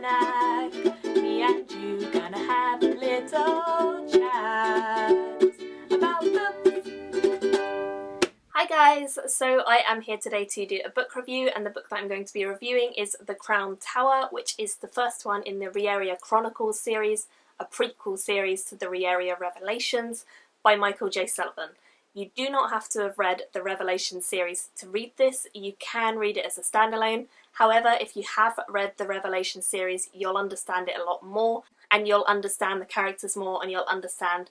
snack. Me and you gonna have a little chat about books. Hi guys, so I am here today to do a book review, and the book that I'm going to be reviewing is The Crown Tower, which is the first one in the Riyria Chronicles series, a prequel series to the Riyria Revelations by Michael J Sullivan. You do not have to have read the Revelations series to read this. You can read it as a standalone. However, if you have read the Revelations series, you'll understand it a lot more, and you'll understand the characters more, and you'll understand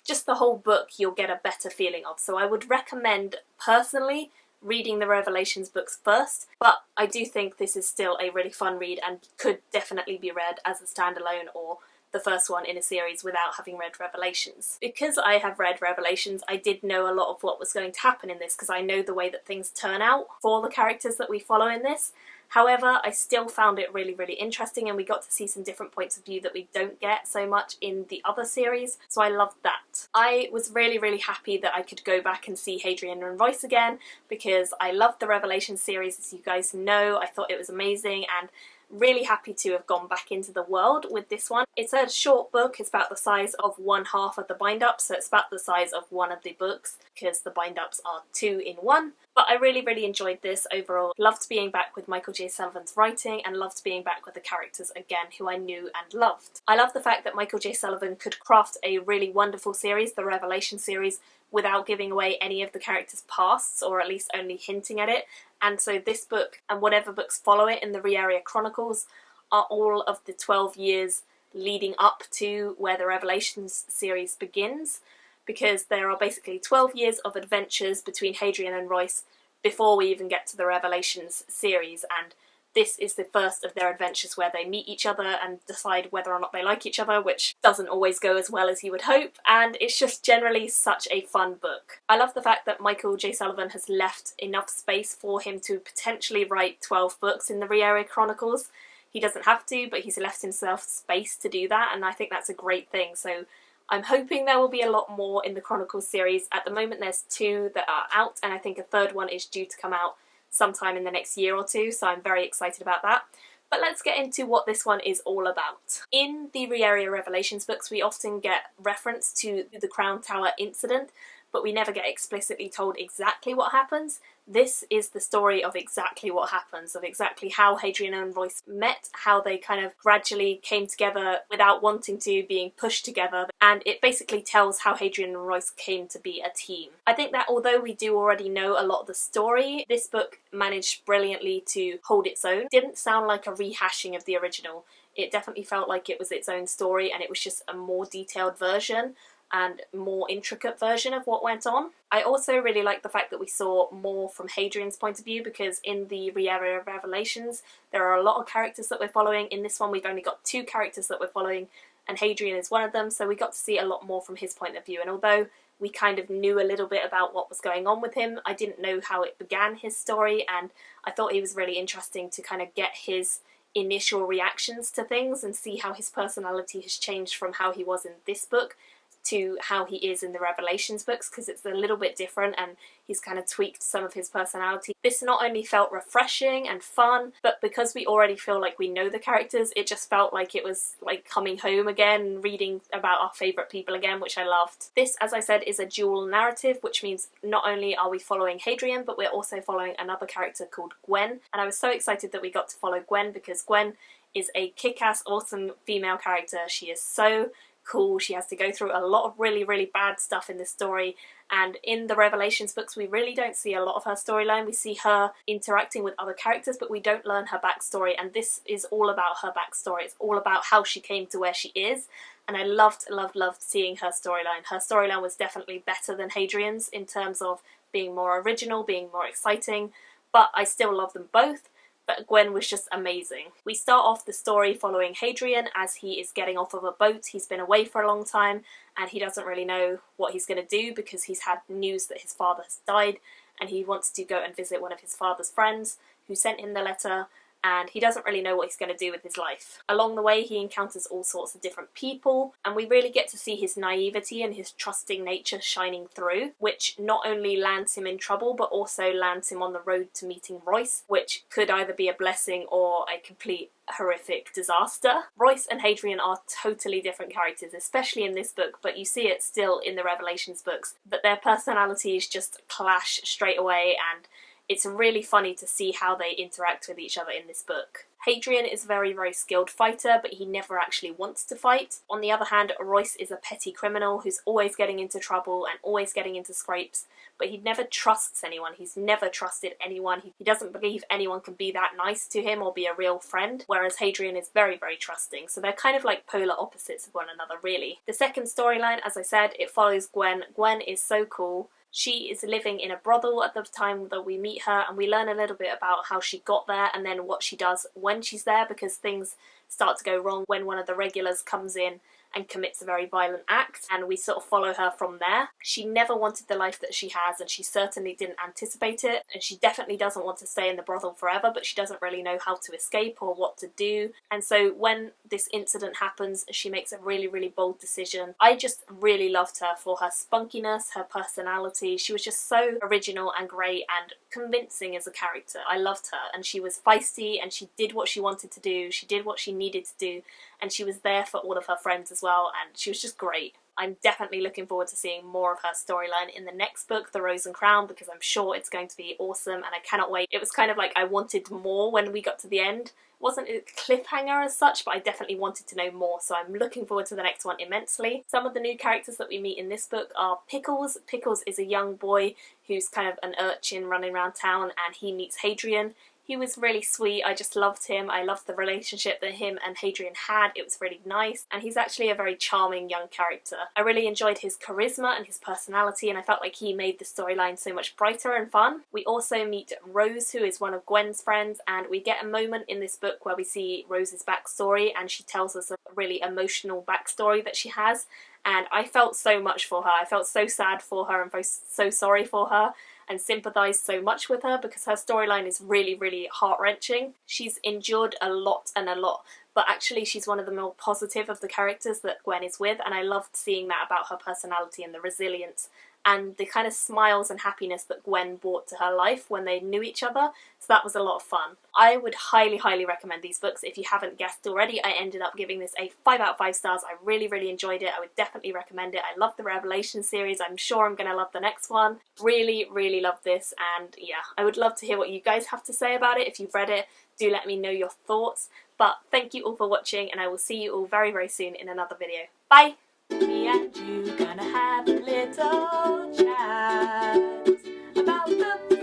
just the whole book. You'll get a better feeling of. So I would recommend, personally, reading the Revelations books first, but I do think this is still a really fun read and could definitely be read as a standalone or the first one in a series without having read Revelations. Because I have read Revelations, I did know a lot of what was going to happen in this because I know the way that things turn out for the characters that we follow in this. However, I still found it really, really interesting, and we got to see some different points of view that we don't get so much in the other series, so I loved that. I was really, really happy that I could go back and see Hadrian and Royce again, because I loved the Revelation series, as you guys know. I thought it was amazing, and really happy to have gone back into the world with this one. It's a short book. It's about the size of one half of the bind-up, so it's about the size of one of the books, because the bind-ups are 2 in 1. But I really, really enjoyed this overall. Loved being back with Michael J Sullivan's writing, and loved being back with the characters again who I knew and loved. I love the fact that Michael J Sullivan could craft a really wonderful series, the Revelation series, without giving away any of the characters' pasts, or at least only hinting at it. And so this book, and whatever books follow it in the Riyria Chronicles, are all of the 12 years leading up to where the Revelations series begins, because there are basically 12 years of adventures between Hadrian and Royce before we even get to the Revelations series, and this is the first of their adventures where they meet each other and decide whether or not they like each other, which doesn't always go as well as you would hope, and it's just generally such a fun book. I love the fact that Michael J Sullivan has left enough space for him to potentially write 12 books in the Riyria Chronicles. He doesn't have to, but he's left himself space to do that, and I think that's a great thing. So I'm hoping there will be a lot more in the Chronicles series. At the moment there's 2 that are out, and I think a 3rd one is due to come out sometime in the next year or 2, so I'm very excited about that. But let's get into what this one is all about. In the Riyria Revelations books, we often get reference to the Crown Tower incident, but we never get explicitly told exactly what happens. This is the story of exactly what happens, of exactly how Hadrian and Royce met, how they kind of gradually came together without wanting to, being pushed together, and it basically tells how Hadrian and Royce came to be a team. I think that although we do already know a lot of the story, this book managed brilliantly to hold its own. It didn't sound like a rehashing of the original. It definitely felt like it was its own story, and it was just a more detailed version and more intricate version of what went on. I also really like the fact that we saw more from Hadrian's point of view, because in the Riyria Revelations there are a lot of characters that we're following. In this one we've only got 2 characters that we're following, and Hadrian is one of them, so we got to see a lot more from his point of view. And although we kind of knew a little bit about what was going on with him, I didn't know how it began, his story, and I thought he was really interesting to kind of get his initial reactions to things and see how his personality has changed from how he was in this book to how he is in the Revelations books, because it's a little bit different and he's kind of tweaked some of his personality. This not only felt refreshing and fun, but because we already feel like we know the characters, it just felt like it was like coming home again and reading about our favourite people again, which I loved. This, as I said, is a dual narrative, which means not only are we following Hadrian, but we're also following another character called Gwen, and I was so excited that we got to follow Gwen, because Gwen is a kick-ass, awesome female character. She is so cool. She has to go through a lot of really, really bad stuff in this story, and in the Revelations books we really don't see a lot of her storyline. We see her interacting with other characters, but we don't learn her backstory, and this is all about her backstory. It's all about how she came to where she is, and I loved seeing her storyline. Her storyline was definitely better than Hadrian's in terms of being more original, being more exciting, but I still love them both. But Gwen was just amazing. We start off the story following Hadrian as he is getting off of a boat. He's been away for a long time and he doesn't really know what he's going to do, because he's had news that his father has died, and he wants to go and visit one of his father's friends who sent him the letter, and he doesn't really know what he's going to do with his life. Along the way he encounters all sorts of different people, and we really get to see his naivety and his trusting nature shining through, which not only lands him in trouble but also lands him on the road to meeting Royce, which could either be a blessing or a complete horrific disaster. Royce and Hadrian are totally different characters, especially in this book, but you see it still in the Revelations books, that their personalities just clash straight away, and it's really funny to see how they interact with each other in this book. Hadrian is a very, very skilled fighter, but he never actually wants to fight. On the other hand, Royce is a petty criminal who's always getting into trouble and always getting into scrapes, but he never trusts anyone. He's never trusted anyone. He doesn't believe anyone can be that nice to him or be a real friend, whereas Hadrian is very, very trusting. So they're kind of like polar opposites of one another, really. The second storyline, as I said, it follows Gwen. Gwen is so cool. She is living in a brothel at the time that we meet her, and we learn a little bit about how she got there and then what she does when she's there, because things start to go wrong when one of the regulars comes in and commits a very violent act, and we sort of follow her from there. She never wanted the life that she has, and she certainly didn't anticipate it, and she definitely doesn't want to stay in the brothel forever, but she doesn't really know how to escape or what to do. And so when this incident happens, she makes a really, really bold decision. I just really loved her for her spunkiness, her personality. She was just so original and great and convincing as a character. I loved her, and she was feisty, and she did what she wanted to do, she did what she needed to do, and she was there for all of her friends as well, and she was just great. I'm definitely looking forward to seeing more of her storyline in the next book, The Rose and Crown, because I'm sure it's going to be awesome and I cannot wait. It was kind of like I wanted more when we got to the end. It wasn't a cliffhanger as such, but I definitely wanted to know more, so I'm looking forward to the next one immensely. Some of the new characters that we meet in this book are Pickles. Pickles is a young boy who's kind of an urchin running around town, and he meets Hadrian. He was really sweet. I just loved him. I loved the relationship that him and Hadrian had. It was really nice, and he's actually a very charming young character. I really enjoyed his charisma and his personality, and I felt like he made the storyline so much brighter and fun. We also meet Rose, who is one of Gwen's friends, and we get a moment in this book where we see Rose's backstory, and she tells us a really emotional backstory that she has, and I felt so much for her. I felt so sad for her and so sorry for her, and sympathised so much with her, because her storyline is really, really heart-wrenching. She's endured a lot, but actually she's one of the more positive of the characters that Gwen is with, and I loved seeing that about her personality and the resilience and the kind of smiles and happiness that Gwen brought to her life when they knew each other, so that was a lot of fun. I would highly, highly recommend these books. If you haven't guessed already, I ended up giving this a 5 out of 5 stars. I really, really enjoyed it. I would definitely recommend it. I love the Revelation series. I'm sure I'm going to love the next one. Really, really love this, and yeah, I would love to hear what you guys have to say about it. If you've read it, do let me know your thoughts. But thank you all for watching, and I will see you all very, very soon in another video. Bye! Me and you gonna have a little chat about the